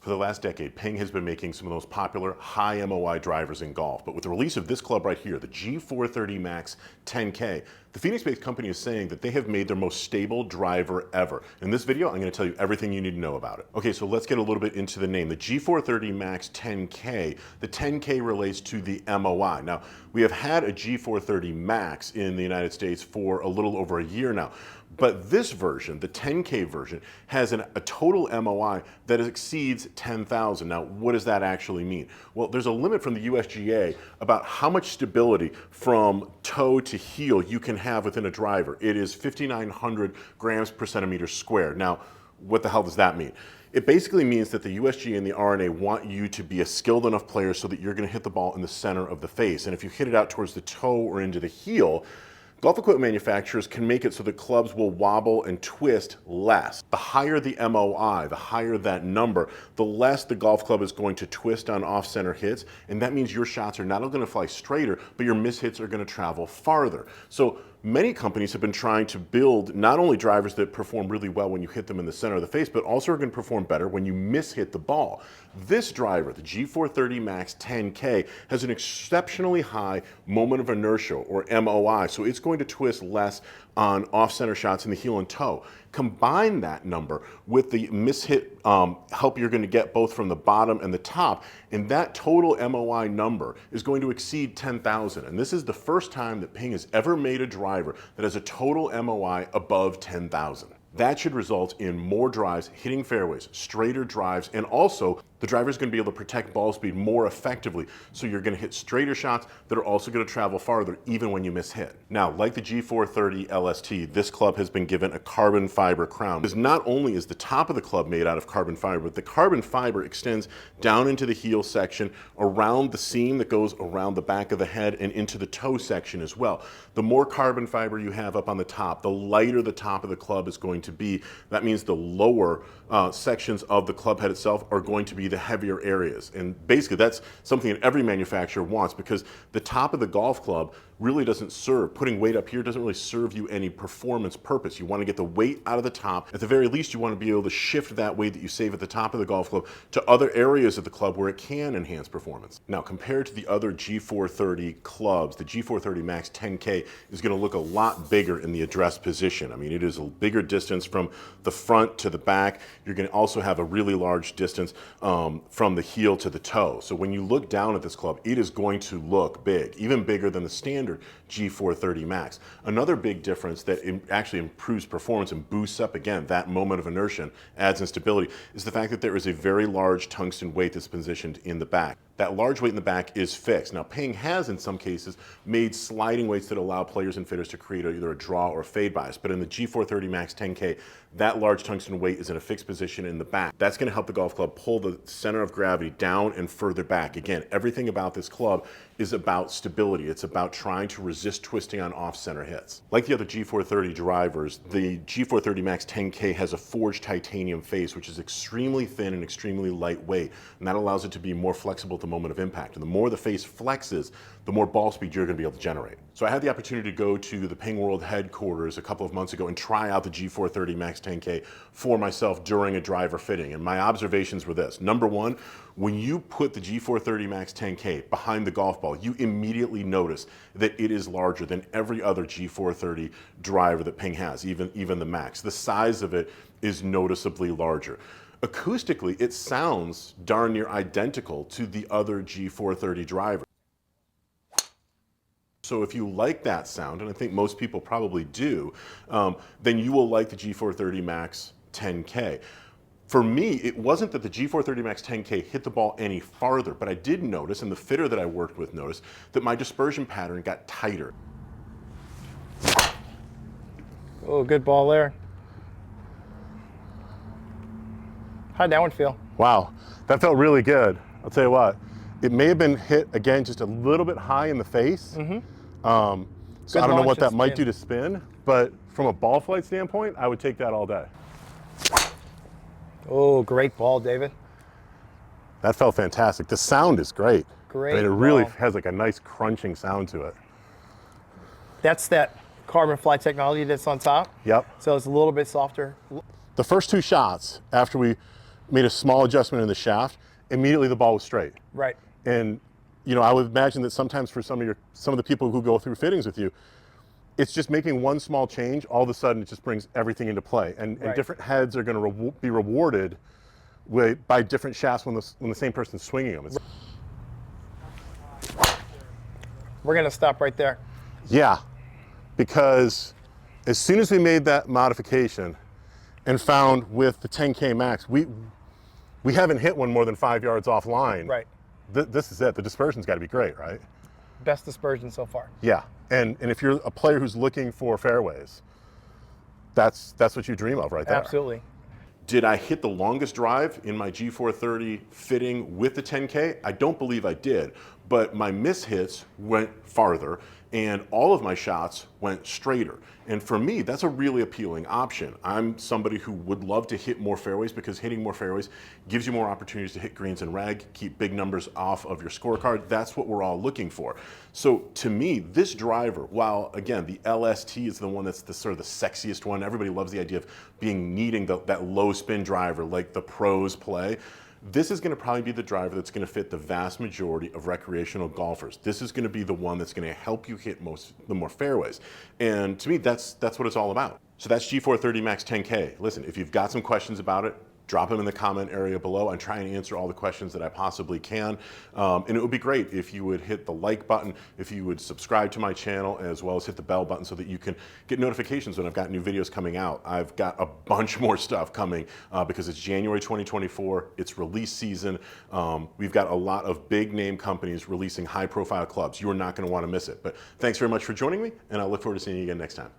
For the last decade, Ping has been making some of the most popular high MOI drivers in golf. But with the release of this club right here, the G430 Max 10K, the Phoenix-based company is saying that they have made their most stable driver ever. In this video, I'm going to tell you everything you need to know about it. Okay, so let's get a little bit into the name. The G430 Max 10K, the 10K relates to the MOI. Now, we have had a G430 Max in the United States for a little over a year now. But this version, the 10K version, has a total MOI that exceeds 10,000. Now, what does that actually mean? Well, there's a limit from the USGA about how much stability from toe to heel you can have within a driver. It is 5,900 grams per centimeter squared. Now, what the hell does that mean? It basically means that the USGA and the R&A want you to be a skilled enough player so that you're going to hit the ball in the center of the face. And if you hit it out towards the toe or into the heel, golf equipment manufacturers can make it so that clubs will wobble and twist less. The higher the MOI, the higher that number, the less the golf club is going to twist on off-center hits, and that means your shots are not only going to fly straighter, but your mishits are going to travel farther. So many companies have been trying to build not only drivers that perform really well when you hit them in the center of the face, but also are going to perform better when you mishit the ball. This driver, the G430 Max 10K, has an exceptionally high moment of inertia, or MOI, so it's going to twist less on off-center shots in the heel and toe. Combine that number with the mishit help you're going to get both from the bottom and the top, and that total MOI number is going to exceed 10,000. And this is the first time that Ping has ever made a driver that has a total MOI above 10,000. That should result in more drives hitting fairways, straighter drives, and also the driver is going to be able to protect ball speed more effectively. So you're going to hit straighter shots that are also going to travel farther even when you miss hit. Now, like the G430 LST, this club has been given a carbon fiber crown. Because not only is the top of the club made out of carbon fiber, but the carbon fiber extends down into the heel section, around the seam that goes around the back of the head, and into the toe section as well. The more carbon fiber you have up on the top, the lighter the top of the club is going to be. That means the lower sections of the club head itself are going to be the heavier areas. And basically that's something that every manufacturer wants, because the top of the golf club really doesn't serve, putting weight up here doesn't really serve you any performance purpose. You want to get the weight out of the top. At the very least, you want to be able to shift that weight that you save at the top of the golf club to other areas of the club where it can enhance performance. Now, compared to the other G430 clubs, the G430 Max 10K is going to look a lot bigger in the address position. I mean, it is a bigger distance from the front to the back. You're going to also have a really large distance from the heel to the toe. So when you look down at this club, it is going to look big, even bigger than the standard G430 Max. Another big difference that actually improves performance and boosts up, again, that moment of inertia, adds in stability, is the fact that there is a very large tungsten weight that's positioned in the back. That large weight in the back is fixed. Now, Ping has, in some cases, made sliding weights that allow players and fitters to create either a draw or fade bias. But in the G430 Max 10K, that large tungsten weight is in a fixed position in the back. That's going to help the golf club pull the center of gravity down and further back. Again, everything about this club is about stability. It's about trying to resist twisting on off-center hits. Like the other G430 drivers, the G430 Max 10K has a forged titanium face, which is extremely thin and extremely lightweight, and that allows it to be more flexible at the moment of impact. And the more the face flexes, the more ball speed you're going to be able to generate. So I had the opportunity to go to the Ping World headquarters a couple of months ago and try out the G430 Max 10K for myself during a driver fitting. And my observations were this. Number one, when you put the G430 Max 10K behind the golf ball, you immediately notice that it is larger than every other G430 driver that Ping has, even the Max. The size of it is noticeably larger. Acoustically, it sounds darn near identical to the other G430 drivers. So if you like that sound, and I think most people probably do, then you will like the G430 Max 10K. For me, it wasn't that the G430 Max 10K hit the ball any farther, but I did notice, and the fitter that I worked with noticed, that my dispersion pattern got tighter. Oh, good ball there. How'd that one feel? Wow, that felt really good. I'll tell you what, it may have been hit, again, just a little bit high in the face. So I don't know what that might do to spin, but from a ball flight standpoint, I would take that all day. Oh, great ball, David. That felt fantastic. The sound is great. Great. I mean, it really has like a nice crunching sound to it. That's that carbon fly technology that's on top. Yep. So it's a little bit softer. The first two shots after we made a small adjustment in the shaft, immediately the ball was straight. Right. And I would imagine that sometimes for some of the people who go through fittings with you, it's just making one small change. All of a sudden, it just brings everything into play, and Right. different heads are going to be rewarded by different shafts when the same person's swinging them. We're going to stop right there. Yeah, because as soon as we made that modification and found with the 10K Max, we haven't hit one more than 5 yards offline. Right. This is it. The dispersion's got to be great, right? Best dispersion so far. Yeah, and if you're a player who's looking for fairways, that's what you dream of right there. Absolutely. Did I hit the longest drive in my G430 fitting with the 10K? I don't believe I did, but my miss hits went farther and all of my shots went straighter. And for me, that's a really appealing option. I'm somebody who would love to hit more fairways because hitting more fairways gives you more opportunities to hit greens and reg, keep big numbers off of your scorecard. That's what we're all looking for. So to me, this driver, while again, the LST is the one that's the sort of the sexiest one, everybody loves the idea of needing that low spin driver like the pros play. This is going to probably be the driver that's going to fit the vast majority of recreational golfers. This is going to be the one that's going to help you hit the more fairways. And to me, that's what it's all about. So that's G430 Max 10K. Listen, if you've got some questions about it, drop them in the comment area below. I'm trying to answer all the questions that I possibly can. And it would be great if you would hit the like button, if you would subscribe to my channel, as well as hit the bell button so that you can get notifications when I've got new videos coming out. I've got a bunch more stuff coming because it's January 2024. It's release season. We've got a lot of big name companies releasing high profile clubs. You are not going to want to miss it. But thanks very much for joining me, and I look forward to seeing you again next time.